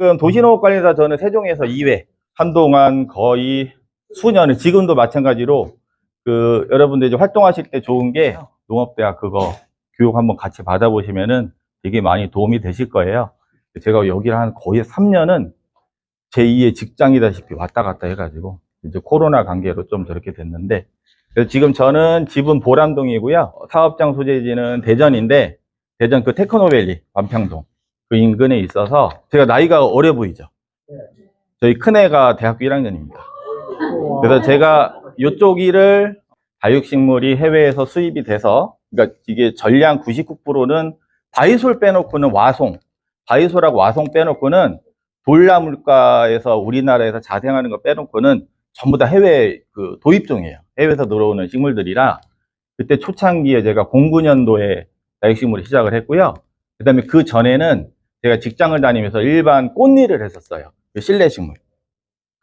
지금 도시농업관리사 저는 세종에서 2회 한동안 거의 수년을, 지금도 마찬가지로 여러분들 이제 활동하실 때 좋은 게 농업대학 그거 교육 한번 같이 받아보시면은 되게 많이 도움이 되실 거예요. 제가 여기를 한 거의 3년은 제2의 직장이다시피 왔다 갔다 해가지고 이제 코로나 관계로 좀 저렇게 됐는데, 그래서 지금 저는 집은 보람동이고요. 사업장 소재지는 대전인데, 대전 그 테크노밸리 반평동 그 인근에 있어서 제가 나이가 어려 보이죠. 저희 큰애가 대학교 1학년입니다. 그래서 제가 이쪽 일을 다육식물이 해외에서 수입이 돼서, 그러니까 이게 전량 99%는 바이솔 빼놓고는 와송, 바이솔하고 와송 빼놓고는 돌나물가에서 우리나라에서 자생하는 거 빼놓고는 전부 다 해외 도입종이에요. 해외에서 들어오는 식물들이라, 그때 초창기에 제가 09년도에 다육식물을 시작을 했고요. 그 다음에 그 전에는 제가 직장을 다니면서 일반 꽃일을 했었어요. 실내 식물.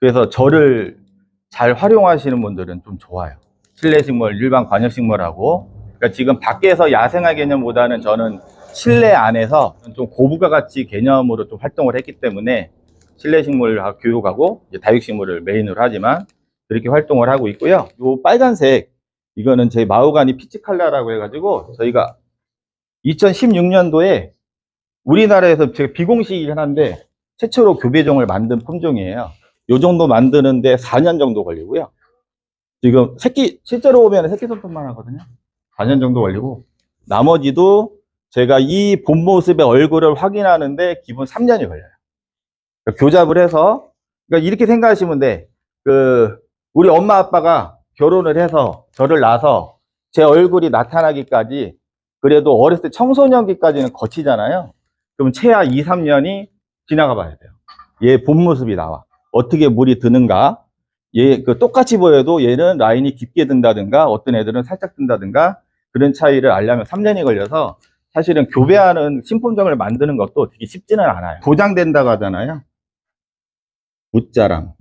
그래서 저를 잘 활용하시는 분들은 좀 좋아요. 실내 식물, 일반 관엽 식물하고. 그러니까 지금 밖에서 야생화 개념보다는 저는 실내 안에서 좀 고부가 가치 개념으로 좀 활동을 했기 때문에 실내 식물 교육하고 이제 다육식물을 메인으로 하지만 그렇게 활동을 하고 있고요. 요 빨간색, 이거는 제 마호가니 피치칼라라고 해가지고 저희가 2016년도에 우리나라에서 제가 비공식이긴 한데 최초로 교배종을 만든 품종이에요. 요 정도 만드는데 4년 정도 걸리고요. 지금 실제로 보면 새끼 손톱만 하거든요. 4년 정도 걸리고, 나머지도 제가 이 본 모습의 얼굴을 확인하는데 기본 3년이 걸려요. 그러니까 교잡을 해서, 그러니까 이렇게 생각하시면 돼. 우리 엄마 아빠가 결혼을 해서 저를 낳아서 제 얼굴이 나타나기까지 그래도 어렸을 때 청소년기까지는 거치잖아요. 그럼 최하 2, 3년이 지나가 봐야 돼요. 얘 본 모습이 나와. 어떻게 물이 드는가. 얘 똑같이 보여도 얘는 라인이 깊게 든다든가 어떤 애들은 살짝 든다든가 그런 차이를 알려면 3년이 걸려서 사실은 교배하는 신품종을 만드는 것도 되게 쉽지는 않아요. 도장된다고 하잖아요. 웃자랑.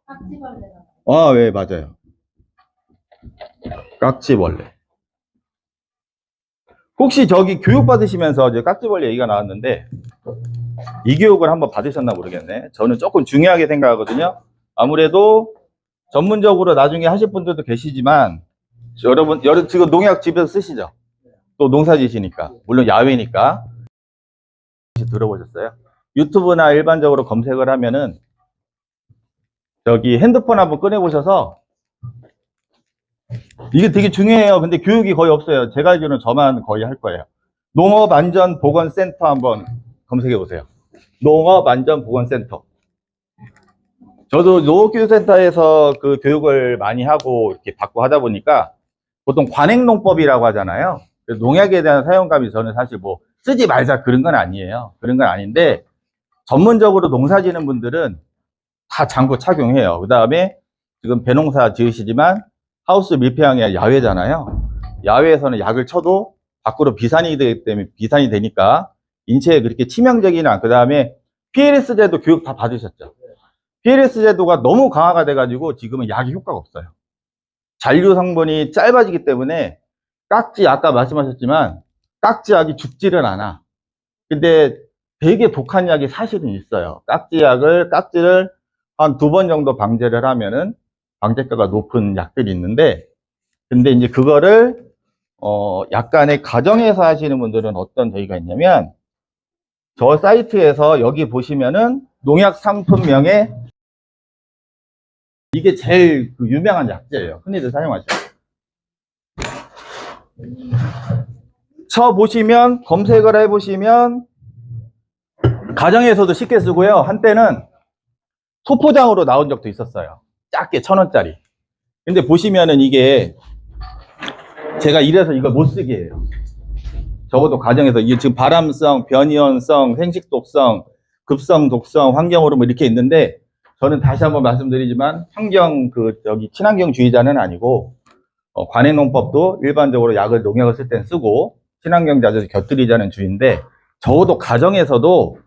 깍지벌레. 네, 맞아요. 깍지벌레. 혹시 저기 교육 받으시면서 이제 깍지벌레 얘기가 나왔는데 이 교육을 한번 받으셨나 모르겠네. 저는 조금 중요하게 생각하거든요. 아무래도 전문적으로 나중에 하실 분들도 계시지만 여러분 지금 농약 집에서 쓰시죠? 또 농사 지시니까, 물론 야외니까. 들어보셨어요? 유튜브나 일반적으로 검색을 하면은 저기 핸드폰 한번 꺼내 보셔서, 이게 되게 중요해요. 근데 교육이 거의 없어요. 제가 알기로는 저만 거의 할 거예요. 농업안전보건센터 한번 검색해 보세요. 농업안전보건센터. 저도 농업교육센터에서 그 교육을 많이 하고 이렇게 받고 하다 보니까 보통 관행농법이라고 하잖아요. 그래서 농약에 대한 사용감이, 저는 사실 뭐 쓰지 말자 그런 건 아니에요. 그런 건 아닌데 전문적으로 농사 지는 분들은 다 장구 착용해요. 그 다음에 지금 배농사 지으시지만 하우스 밀폐형이 야외잖아요. 야외에서는 약을 쳐도 밖으로 비산이 되기 때문에, 비산이 되니까 인체에 그렇게 치명적이나, 그 다음에 PLS 제도 교육 다 받으셨죠? PLS 제도가 너무 강화가 돼가지고 지금은 약이 효과가 없어요. 잔류 성분이 짧아지기 때문에 깍지, 아까 말씀하셨지만 깍지약이 죽지를 않아. 근데 되게 독한 약이 사실은 있어요. 깍지를 한 2번 정도 방제를 하면은 방제가가 높은 약들이 있는데, 근데 이제 그거를 약간의 가정에서 하시는 분들은 어떤 저희가 있냐면, 저 사이트에서 여기 보시면은 농약 상품명에 이게 제일 유명한 약재예요. 흔히들 사용하시죠. 쳐보시면, 검색을 해보시면 가정에서도 쉽게 쓰고요. 한때는 소포장으로 나온 적도 있었어요. 작게 1,000원짜리. 근데 보시면은 이게 제가 이래서 이거 못 쓰게 해요. 적어도 가정에서 이게 지금 발암성, 변이원성, 생식독성, 급성, 독성, 환경호르몬 뭐 이렇게 있는데, 저는 다시 한번 말씀드리지만 친환경주의자는 아니고 관행농법도 일반적으로 농약을 쓸 땐 쓰고 친환경 자재를 곁들이자는 주의인데, 적어도 가정에서도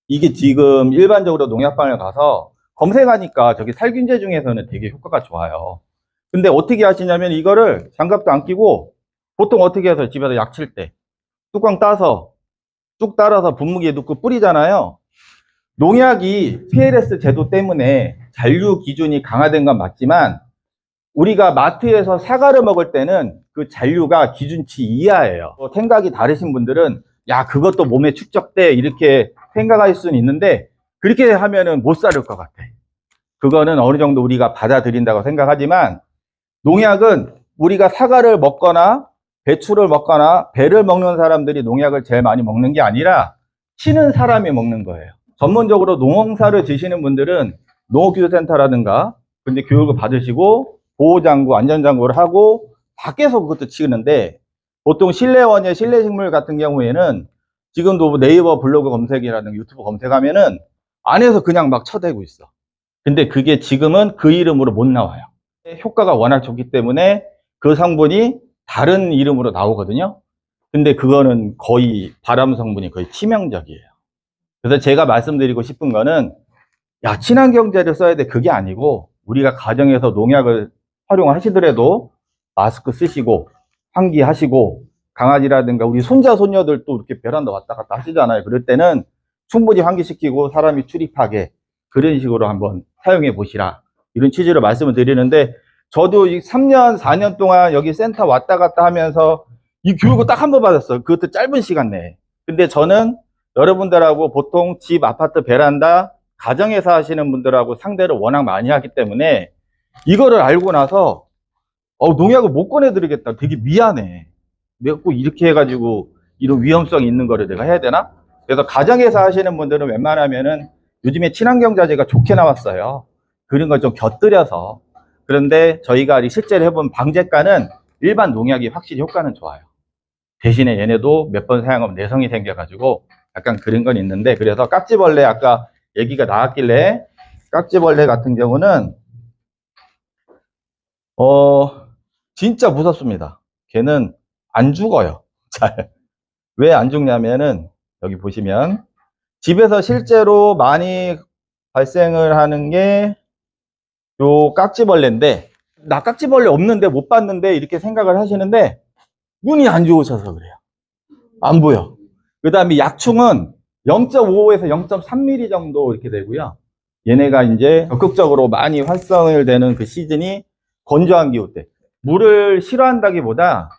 이게 지금 일반적으로 농약방을 가서 검색하니까 저기 살균제 중에서는 되게 효과가 좋아요. 근데 어떻게 하시냐면 이거를 장갑도 안 끼고 보통 어떻게 해서 집에서 약 칠 때 뚜껑 따서 쭉 따라서 분무기에 넣고 뿌리잖아요. 농약이 PLS 제도 때문에 잔류 기준이 강화된 건 맞지만 우리가 마트에서 사과를 먹을 때는 그 잔류가 기준치 이하예요. 생각이 다르신 분들은 야 그것도 몸에 축적돼 이렇게 생각할 수는 있는데 그렇게 하면은 못 살을 것 같아. 그거는 어느 정도 우리가 받아들인다고 생각하지만 농약은 우리가 사과를 먹거나 배추를 먹거나 배를 먹는 사람들이 농약을 제일 많이 먹는 게 아니라 치는 사람이 먹는 거예요. 전문적으로 농사를 지시는 분들은 농업기술센터라든가 근데 교육을 받으시고 보호장구, 안전장구를 하고 밖에서 그것도 치는데 보통 실내원예, 실내식물 같은 경우에는 지금도 네이버 블로그 검색이라든가 유튜브 검색하면은 안에서 그냥 막 쳐대고 있어. 근데 그게 지금은 그 이름으로 못 나와요. 효과가 워낙 좋기 때문에 그 성분이 다른 이름으로 나오거든요. 근데 그거는 거의 발암 성분이 거의 치명적이에요. 그래서 제가 말씀드리고 싶은 거는 야 친환경제를 써야 돼 그게 아니고 우리가 가정에서 농약을 활용하시더라도 마스크 쓰시고 환기하시고 강아지라든가 우리 손자 손녀들도 이렇게 베란다 왔다 갔다 하시잖아요. 그럴 때는 충분히 환기시키고 사람이 출입하게 그런 식으로 한번 사용해 보시라 이런 취지로 말씀을 드리는데 저도 3년 4년 동안 여기 센터 왔다 갔다 하면서 이 교육을 딱 한 번 받았어요. 그것도 짧은 시간 내에. 근데 저는 여러분들하고 보통 집 아파트 베란다 가정에서 하시는 분들하고 상대를 워낙 많이 하기 때문에 이거를 알고 나서 농약을 못 꺼내드리겠다. 되게 미안해. 내가 꼭 이렇게 해가지고 이런 위험성이 있는 거를 내가 해야 되나? 그래서 가정에서 하시는 분들은 웬만하면은 요즘에 친환경 자재가 좋게 나왔어요. 그런 걸 좀 곁들여서. 그런데 저희가 실제로 해본 방제가는 일반 농약이 확실히 효과는 좋아요. 대신에 얘네도 몇 번 사용하면 내성이 생겨가지고 약간 그런 건 있는데 그래서 깍지벌레 아까 얘기가 나왔길래 깍지벌레 같은 경우는 진짜 무섭습니다. 걔는 안 죽어요. 잘. 왜 안 죽냐면은 여기 보시면 집에서 실제로 많이 발생을 하는 게 요 깍지벌레인데 나 깍지벌레 없는데 못 봤는데 이렇게 생각을 하시는데 눈이 안 좋으셔서 그래요. 안 보여. 그 다음에 약충은 0.5에서 0.3mm 정도 이렇게 되고요. 얘네가 이제 적극적으로 많이 활성을 되는 그 시즌이 건조한 기후 때. 물을 싫어한다기보다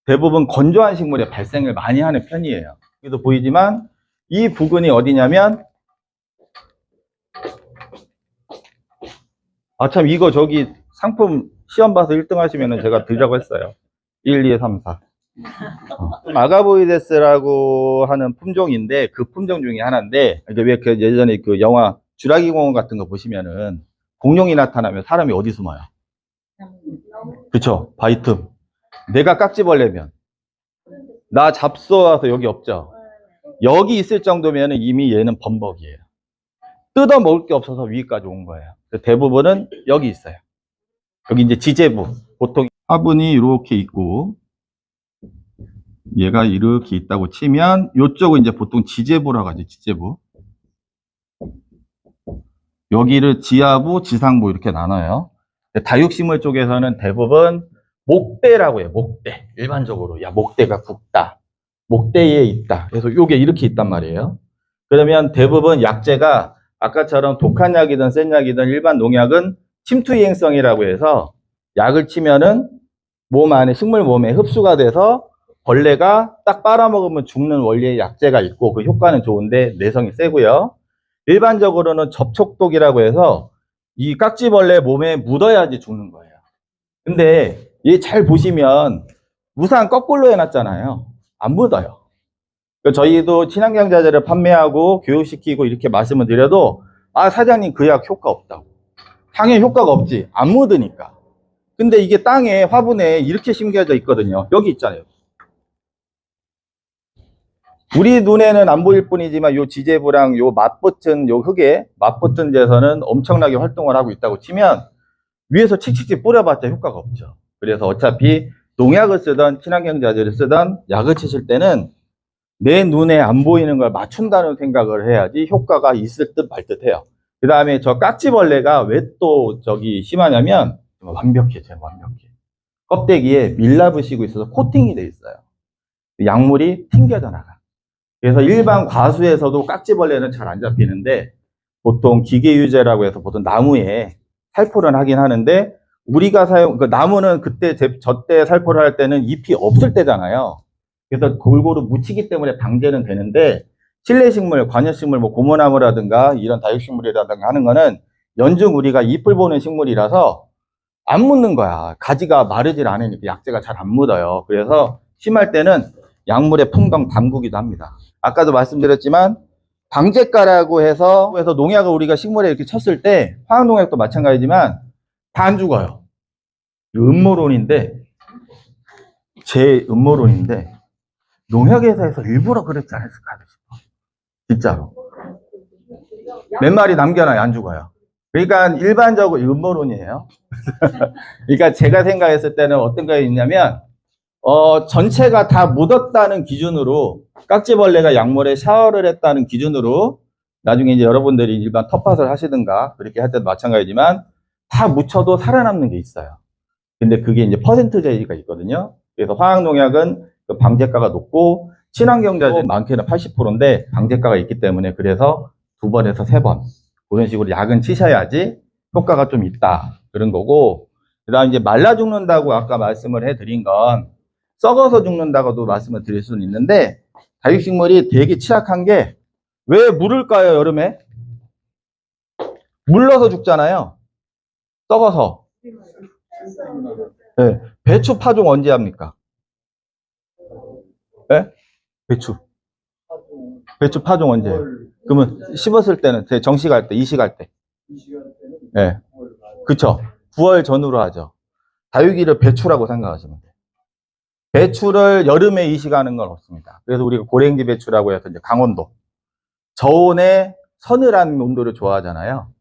대부분 건조한 식물에 발생을 많이 하는 편이에요. 여기도 보이지만 이 부근이 어디냐면 참 이거 저기 상품 시험 봐서 1등 하시면 제가 드리라고 했어요. 1, 2, 3, 4. 아가보이데스라고 하는 품종인데 그 품종 중에 하나인데 왜 그 예전에 그 영화 주라기 공원 같은 거 보시면은 공룡이 나타나면 사람이 어디 숨어요? 그쵸? 바이틈. 내가 깍지벌레면 나 잡숴와서 여기 없죠? 여기 있을 정도면 이미 얘는 범벅이에요. 뜯어 먹을 게 없어서 위까지 온 거예요. 대부분은 여기 있어요. 여기 이제 지제부. 보통 화분이 이렇게 있고 얘가 이렇게 있다고 치면 이쪽은 이제 보통 지제부라고 하죠. 지제부. 여기를 지하부, 지상부 이렇게 나눠요. 다육식물 쪽에서는 대부분 목대라고 해요. 목대. 일반적으로 야 목대가 굵다. 목대에 있다. 그래서 이게 이렇게 있단 말이에요. 그러면 대부분 약재가 아까처럼 독한 약이든 센 약이든 일반 농약은 침투이행성이라고 해서 약을 치면은 몸 안에 식물 몸에 흡수가 돼서 벌레가 딱 빨아먹으면 죽는 원리의 약재가 있고 그 효과는 좋은데 내성이 세고요. 일반적으로는 접촉독이라고 해서 이 깍지벌레 몸에 묻어야지 죽는 거예요. 근데 얘 잘 보시면 우산 거꾸로 해놨잖아요. 안 묻어요. 저희도 친환경 자재를 판매하고 교육시키고 이렇게 말씀을 드려도 사장님 그 약 효과 없다고. 당연히 효과가 없지. 안 묻으니까. 근데 이게 땅에 화분에 이렇게 심겨져 있거든요. 여기 있잖아요. 우리 눈에는 안 보일 뿐이지만 요 지제부랑 요 맞붙은 요 흙에 맞붙은 데서는 엄청나게 활동을 하고 있다고 치면 위에서 칙칙칙 뿌려봤자 효과가 없죠. 그래서 어차피 농약을 쓰던 친환경 자재를 쓰던 약을 치실 때는 내 눈에 안 보이는 걸 맞춘다는 생각을 해야지 효과가 있을 듯 말 듯 해요. 그 다음에 저 깍지벌레가 왜 또 저기 심하냐면 완벽해, 제가 완벽해. 껍데기에 밀랍을 씌고 있어서 코팅이 돼 있어요. 약물이 튕겨져 나가. 그래서 일반 과수에서도 깍지벌레는 잘 안 잡히는데 보통 기계유제라고 해서 보통 나무에 살포를 하긴 하는데 우리가 그 나무는 그때 저때 살포를 할 때는 잎이 없을 때잖아요. 그래서 골고루 묻히기 때문에 방제는 되는데 실내식물, 관여식물, 뭐 고무나무라든가 이런 다육식물이라든가 하는 거는 연중 우리가 잎을 보는 식물이라서 안 묻는 거야. 가지가 마르질 않으니까 약재가 잘 안 묻어요. 그래서 심할 때는 약물에 풍덩 담그기도 합니다. 아까도 말씀드렸지만 방제가라고 해서 농약을 우리가 식물에 이렇게 쳤을 때 화학농약도 마찬가지지만 다 안 죽어요. 음모론인데 제 음모론인데 농약회사에서 일부러 그랬지 않았을까 싶어. 진짜로. 몇 마리 남겨놔요. 안 죽어요. 그러니까 일반적으로 음모론이에요. 그러니까 제가 생각했을 때는 어떤 거 있냐면 전체가 다 묻었다는 기준으로 깍지벌레가 약물에 샤워를 했다는 기준으로 나중에 이제 여러분들이 일반 텃밭을 하시든가 그렇게 할 때도 마찬가지지만 다 묻혀도 살아남는 게 있어요. 근데 그게 이제 퍼센트제가 있거든요. 그래서 화학농약은 그 방제가가 높고 친환경자재 많게는 80%인데 방제가가 있기 때문에 그래서 2번에서 3번 그런 식으로 약은 치셔야지 효과가 좀 있다 그런 거고 그 다음 이제 말라 죽는다고 아까 말씀을 해드린 건 썩어서 죽는다고도 말씀을 드릴 수는 있는데 다육식물이 되게 취약한 게 왜 물을까요? 여름에 물러서 죽잖아요. 썩어서. 네. 배추 파종 언제 합니까? 네? 배추 파종 언제 해요? 그러면 심었을 때는 정시갈 때, 이시갈 때. 네. 그쵸. 9월 전후로 하죠. 다육이를 배추라고 생각하시면 돼요. 배추를 여름에 이식하는 건 없습니다. 그래서 우리가 고랭지 배추라고 해서 이제 강원도 저온에 서늘한 온도를 좋아하잖아요.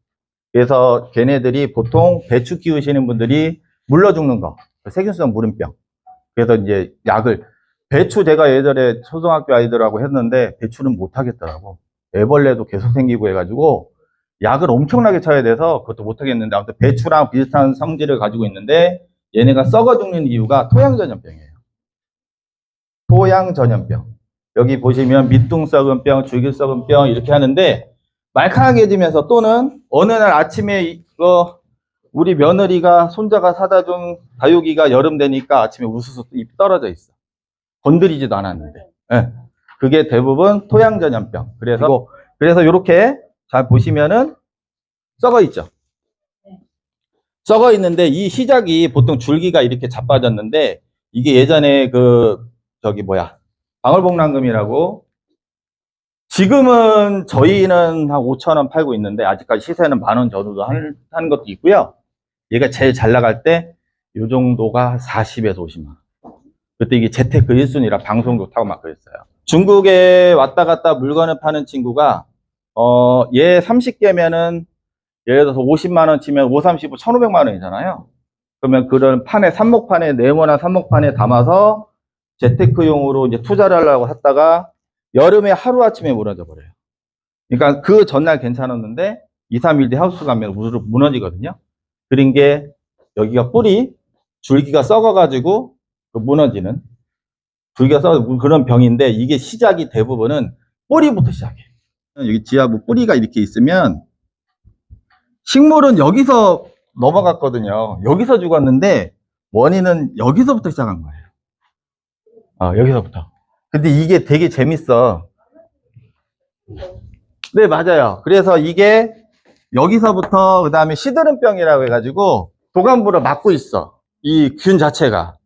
그래서 걔네들이 보통 배추 키우시는 분들이 물러 죽는 거, 세균성 물음병. 그래서 이제 약을 배추 제가 예전에 초등학교 아이들하고 했는데 배추는 못 하겠더라고. 애벌레도 계속 생기고 해가지고 약을 엄청나게 쳐야 돼서 그것도 못 하겠는데 아무튼 배추랑 비슷한 성질을 가지고 있는데 얘네가 썩어 죽는 이유가 토양전염병이에요. 토양전염병. 여기 보시면 밑둥썩은병, 줄기썩은병 이렇게 하는데 말캉하게지면서 또는 어느 날 아침에 이거 우리 며느리가 손자가 사다 준 다육이가 여름 되니까 아침에 우수수 잎 떨어져 있어. 건드리지도 않았는데. 네. 그게 대부분 토양전염병. 그래서 이렇게 잘 보시면은 썩어 있죠. 썩어 있는데 이 시작이 보통 줄기가 이렇게 자빠졌는데 이게 예전에 방울복랑금이라고 지금은 저희는 한 5,000원 팔고 있는데 아직까지 시세는 10,000원 전후도 하는 것도 있고요. 얘가 제일 잘 나갈 때 이 정도가 40에서 50만 원. 그때 이게 재테크 1순위라 방송도 타고 막 그랬어요. 중국에 왔다 갔다 물건을 파는 친구가 얘 30개면은 예를 들어서 50만 원 치면 5, 30, 1,500만 원이잖아요. 그러면 그런 삽목판에 네모난 삽목판에 담아서 재테크용으로 이제 투자를 하려고 했다가 여름에 하루아침에 무너져 버려요. 그러니까 그 전날 괜찮았는데 2, 3일 뒤 하우스 가면 무너지거든요. 그런 게 여기가 줄기가 썩어가지고 무너지는 줄기가 썩어 그런 병인데 이게 시작이 대부분은 뿌리부터 시작해요. 여기 지하부 뿌리가 이렇게 있으면 식물은 여기서 넘어갔거든요. 여기서 죽었는데 원인은 여기서부터 시작한 거예요. 여기서부터. 근데 이게 되게 재밌어. 네, 맞아요. 그래서 이게 여기서부터 그 다음에 시드름병이라고 해가지고 도감부를 막고 있어. 이 균 자체가.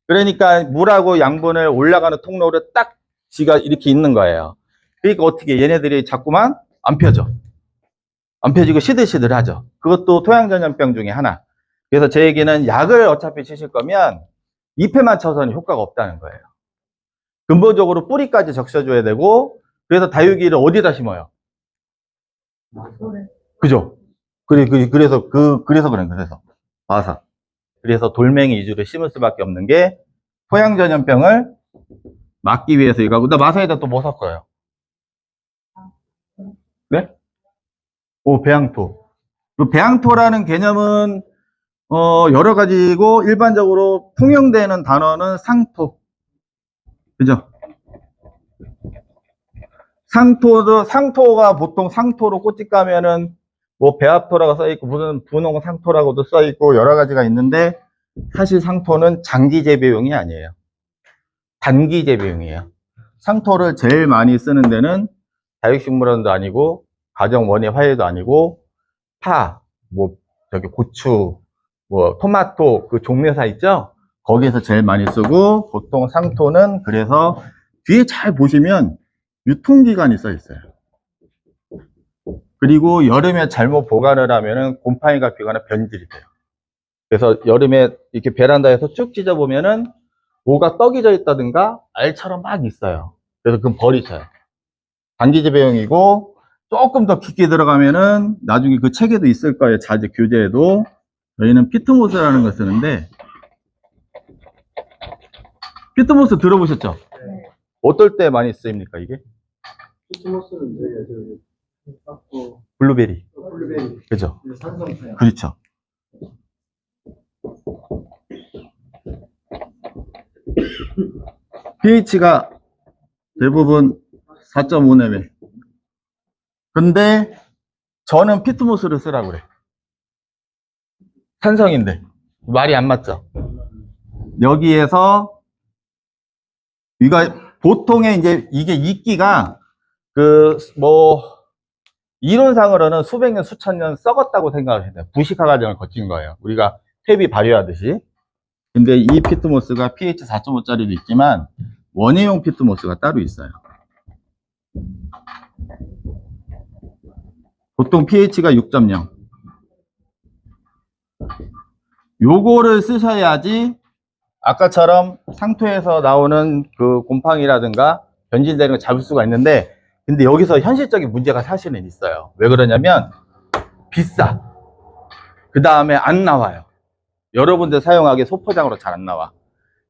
그러니까 물하고 양분을 올라가는 통로를 딱 지가 이렇게 있는 거예요. 그러니까 어떻게 얘네들이 자꾸만 안 펴져. 안 펴지고 시들시들하죠. 그것도 토양전염병 중에 하나. 그래서 제 얘기는 약을 어차피 치실 거면 잎에만 쳐서는 효과가 없다는 거예요. 근본적으로 뿌리까지 적셔줘야 되고 그래서 다육이를 어디다 심어요? 그죠? 그래서 마사. 그래서 돌멩이 위주로 심을 수밖에 없는 게 토양전염병을 막기 위해서 이거 하고, 마사에다 또 뭐 섞어요? 네? 배양토. 그 배양토라는 개념은 여러 가지고 일반적으로 통용되는 단어는 상토. 그죠? 상토가 보통 상토로 꽃집 가면은 뭐 배합토라고 써있고 무슨 분홍 상토라고도 써있고 여러 가지가 있는데 사실 상토는 장기 재배용이 아니에요. 단기 재배용이에요. 상토를 제일 많이 쓰는 데는 다육식물원도 아니고 가정 원예 화훼도 아니고 파, 뭐 저기 고추, 뭐 토마토 그 종묘사 있죠? 거기에서 제일 많이 쓰고 보통 상토는 그래서 뒤에 잘 보시면 유통기간이 써 있어요. 그리고 여름에 잘못 보관을 하면은 곰팡이가 피거나 변질이 돼요. 그래서 여름에 이렇게 베란다에서 쭉 찢어보면은 뭐가 떡이 져 있다든가 알처럼 막 있어요. 그래서 그건 버리셔요. 단기 재배용이고 조금 더 깊게 들어가면은 나중에 그 책에도 있을 거예요. 자재 교재에도. 저희는 피트모스라는 걸 쓰는데 피트모스 들어보셨죠? 네. 어떨 때 많이 쓰입니까 이게? 피트모스는 블루베리. 블루베리. 그죠? 산성차요. 그렇죠. pH가 대부분 4.5네메. 근데 저는 피트모스를 쓰라고 그래. 산성인데 말이 안 맞죠? 여기에서 이거 보통의 이제 이게 이끼가 이론상으로는 수백 년 수천 년 썩었다고 생각을 해요. 부식화 과정을 거친 거예요. 우리가 퇴비 발효하듯이. 근데 이 피트모스가 pH 4.5짜리도 있지만 원예용 피트모스가 따로 있어요. 보통 pH가 6.0. 요거를 쓰셔야지 아까처럼 상토에서 나오는 그 곰팡이라든가 변질되는 걸 잡을 수가 있는데, 근데 여기서 현실적인 문제가 사실은 있어요. 왜 그러냐면 비싸. 그 다음에 안 나와요. 여러분들 사용하기에 소포장으로 잘 안 나와.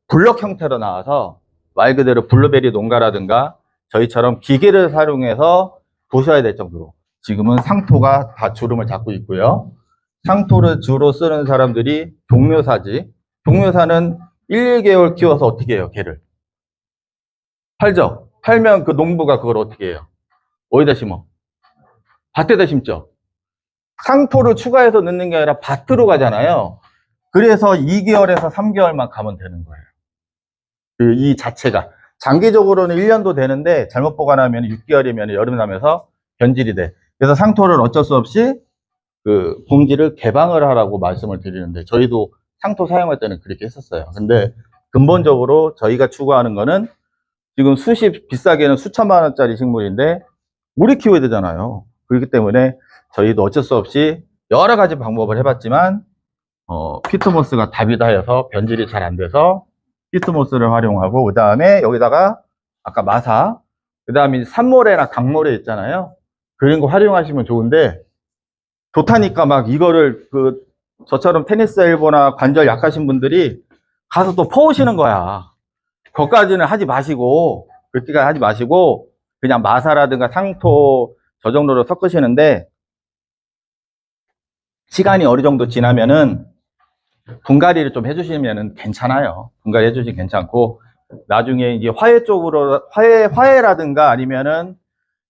블럭 형태로 나와서 말 그대로 블루베리 농가라든가 저희처럼 기계를 사용해서 보셔야 될 정도로 지금은 상토가 다 주름을 잡고 있고요. 상토를 주로 쓰는 사람들이 종묘사지. 종묘사는 1, 2개월 키워서 어떻게 해요, 걔를? 팔죠? 팔면 그 농부가 그걸 어떻게 해요? 어디다 심어? 밭에다 심죠? 상토를 추가해서 넣는 게 아니라 밭으로 가잖아요. 그래서 2개월에서 3개월만 가면 되는 거예요. 이 자체가. 장기적으로는 1년도 되는데 잘못 보관하면 6개월이면 여름 나면서 변질이 돼. 그래서 상토를 어쩔 수 없이 그 봉지를 개방을 하라고 말씀을 드리는데 저희도 상토 사용할 때는 그렇게 했었어요. 근데 근본적으로 저희가 추구하는 거는 지금 비싸게는 수천만 원짜리 식물인데 오래 키워야 되잖아요. 그렇기 때문에 저희도 어쩔 수 없이 여러 가지 방법을 해봤지만 피트모스가 답이다 해서 변질이 잘 안 돼서 피트모스를 활용하고, 그 다음에 여기다가 아까 마사, 그 다음에 산모래나 강모래 있잖아요. 그런 거 활용하시면 좋은데 좋다니까 막 이거를 저처럼 테니스 엘보나 관절 약하신 분들이 가서 또 퍼오시는 거야. 그것까지는 하지 마시고, 그렇게까지 하지 마시고 그냥 마사라든가 상토 저 정도로 섞으시는데 시간이 어느 정도 지나면은 분갈이를 좀 해주시면은 괜찮아요. 분갈이 해주시면 괜찮고, 나중에 이제 화훼 쪽으로, 화훼라든가 아니면은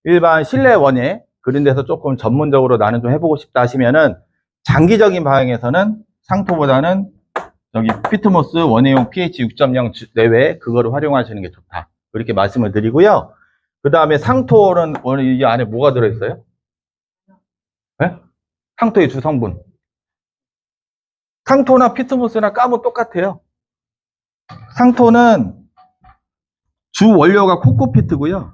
일반 실내 원예, 그런 데서 조금 전문적으로 나는 좀 해보고 싶다 하시면은 장기적인 방향에서는 상토보다는 여기 피트모스 원예용 pH 6.0 내외 그거를 활용하시는 게 좋다. 그렇게 말씀을 드리고요. 그 다음에 상토는 이 안에 뭐가 들어있어요? 네? 상토의 주성분. 상토나 피트모스나 까면 똑같아요. 상토는 주 원료가 코코피트고요.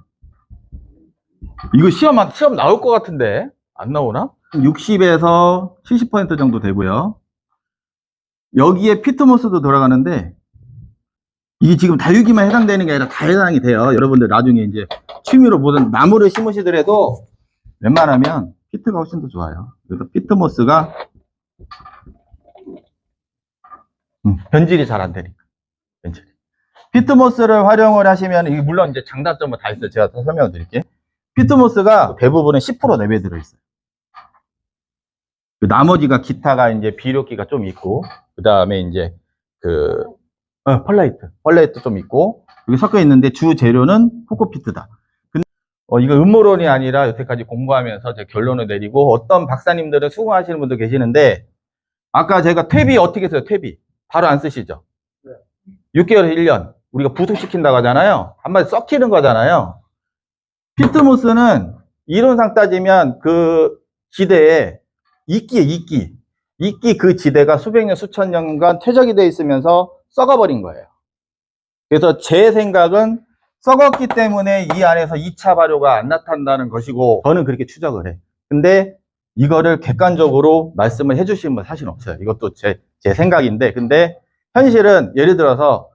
이거 시험 나올 것 같은데 안 나오나? 60에서 70% 정도 되고요. 여기에 피트모스도 들어가는데 이게 지금 다육이만 해당되는 게 아니라 다 해당이 돼요. 여러분들 나중에 이제 취미로 무슨 나무를 심으시더라도 웬만하면 피트가 훨씬 더 좋아요. 그래서 피트모스가 변질이 잘 안 되니까. 변질이. 피트모스를 활용을 하시면, 이게 물론 이제 장단점은 다 있어요. 제가 더 설명을 드릴게요. 피트모스가 대부분은 10% 내외 들어있어요. 그 나머지가 기타가 이제 비료기가 좀 있고, 그 다음에 이제 펄라이트 좀 있고, 여기 섞여 있는데 주 재료는 코코피트다. 이거 음모론이 아니라 여태까지 공부하면서 제 결론을 내리고 어떤 박사님들은 수긍하시는 분도 계시는데 아까 제가 퇴비 어떻게 써요? 퇴비. 바로 안 쓰시죠? 네. 6개월에서 1년. 우리가 부숙시킨다고 하잖아요. 한마디 썩히는 거잖아요. 피트모스는 이론상 따지면 그 지대에 이끼 그 지대가 수백 년, 수천 년간 퇴적이 돼 있으면서 썩어버린 거예요. 그래서 제 생각은 썩었기 때문에 이 안에서 2차 발효가 안 나타난다는 것이고 저는 그렇게 추적을 해. 근데 이거를 객관적으로 말씀을 해주시는 분 사실 없어요. 이것도 제 생각인데 근데 현실은 예를 들어서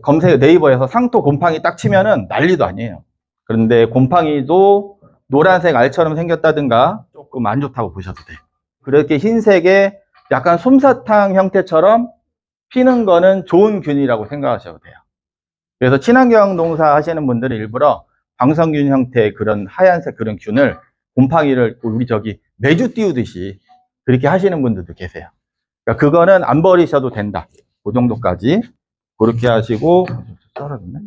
검색 네이버에서 상토 곰팡이 딱 치면은 난리도 아니에요. 그런데 곰팡이도 노란색 알처럼 생겼다든가 조금 안 좋다고 보셔도 돼요. 그렇게 흰색의 약간 솜사탕 형태처럼 피는 거는 좋은 균이라고 생각하셔도 돼요. 그래서 친환경 농사 하시는 분들은 일부러 방성균 형태의 그런 하얀색 그런 균을 곰팡이를 우리 저기 매주 띄우듯이 그렇게 하시는 분들도 계세요. 그러니까 그거는 안 버리셔도 된다. 그 정도까지 그렇게 하시고 떨어졌네.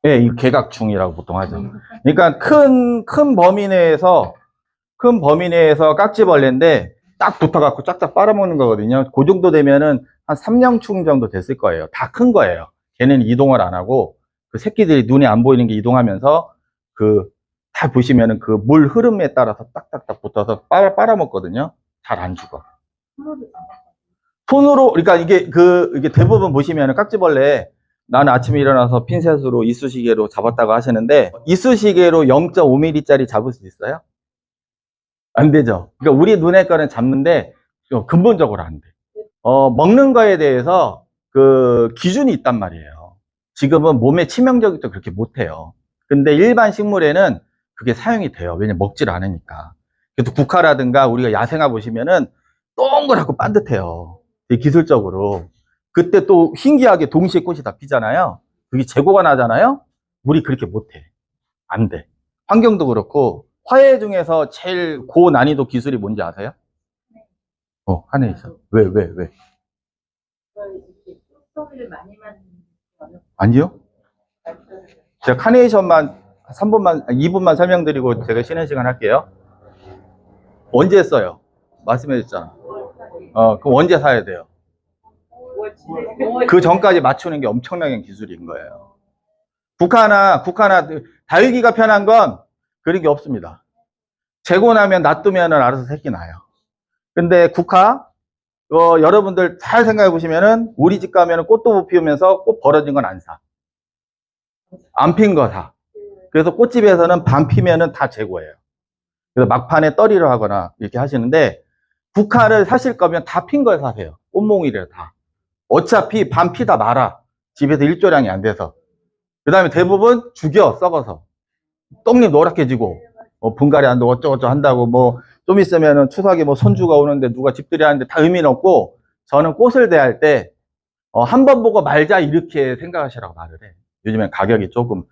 예, 이 개각충이라고 보통 하죠. 그러니까 큰 범위 내에서 깍지벌레인데 딱 붙어갖고 쫙쫙 빨아먹는 거거든요. 그 정도 되면은 한 3령충 정도 됐을 거예요. 다 큰 거예요. 걔는 이동을 안 하고 그 새끼들이 눈에 안 보이는 게 이동하면서 다 보시면은 그 물 흐름에 따라서 딱딱딱 붙어서 빨아먹거든요. 잘 안 죽어. 손으로, 그러니까 이게 대부분 보시면은 깍지벌레 나는 아침에 일어나서 핀셋으로 이쑤시개로 잡았다고 하시는데 이쑤시개로 0.5mm짜리 잡을 수 있어요? 안 되죠. 그러니까 우리 눈에 거는 잡는데 근본적으로 안 돼. 먹는 거에 대해서 그 기준이 있단 말이에요. 지금은 몸에 치명적이도 그렇게 못해요. 근데 일반 식물에는 그게 사용이 돼요. 왜냐면 먹질 않으니까. 그래도 국화라든가 우리가 야생화 보시면은 동그랗고 반듯해요. 기술적으로. 그때 또 신기하게 동시에 꽃이 다 피잖아요. 그게 재고가 나잖아요. 우리 그렇게 못해. 안 돼. 환경도 그렇고 화훼 중에서 제일 고난이도 기술이 뭔지 아세요? 카네이션. 왜? 아니요? 제가 카네이션만 3분만, 2분만 설명드리고 제가 쉬는 시간 할게요. 언제 써요? 말씀해 줬잖아. 그럼 언제 사야 돼요? 그 전까지 맞추는 게 엄청나게 기술인 거예요. 국화나 다육이가 편한 건 그런 게 없습니다. 재고 나면 놔두면 알아서 새끼 나요. 근데 국화, 여러분들 잘 생각해 보시면은 우리 집 가면은 꽃도 못 피우면서 꽃 벌어진 건 안 사. 안 핀 거 사. 그래서 꽃집에서는 반 피면은 다 재고예요. 그래서 막판에 떨이를 하거나 이렇게 하시는데 국화를 사실 거면 다 핀 걸 사세요. 꽃몽이를 다. 어차피 반 피다 말아. 집에서 일조량이 안 돼서. 그 다음에 대부분 죽여, 썩어서. 떡잎 노랗게지고, 분갈이 안 되고 어쩌고저쩌고 한다고, 좀 있으면은 추석에 손주가 오는데 누가 집들이 하는데 다 의미는 없고, 저는 꽃을 대할 때, 한 번 보고 말자, 이렇게 생각하시라고 말을 해. 요즘엔 가격이 조금,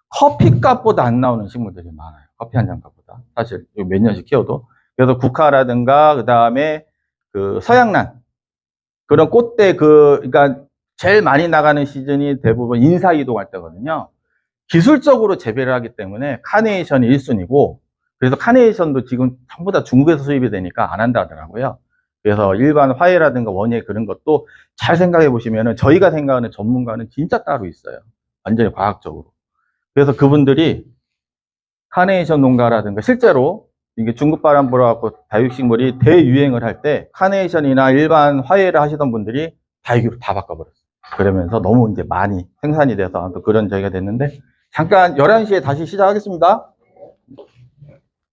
커피값보다 안 나오는 식물들이 많아요. 커피 한 잔 값보다. 사실, 몇 년씩 키워도. 그래서 국화라든가, 그 다음에 서양란. 그런 꽃대 그러니까 제일 많이 나가는 시즌이 대부분 인사이동할 때거든요. 기술적으로 재배를 하기 때문에 카네이션이 1순위고 그래서 카네이션도 지금 전부 다 중국에서 수입이 되니까 안 한다 하더라고요. 그래서 일반 화훼라든가 원예 그런 것도 잘 생각해 보시면은 저희가 생각하는 전문가는 진짜 따로 있어요. 완전히 과학적으로. 그래서 그분들이 카네이션 농가라든가 실제로 이게 중국 바람 불어갖고 다육식물이 대유행을 할 때 카네이션이나 일반 화훼를 하시던 분들이 다육으로 다 바꿔버렸어요. 그러면서 너무 이제 많이 생산이 돼서 또 그런 저희가 됐는데 잠깐 11시에 다시 시작하겠습니다.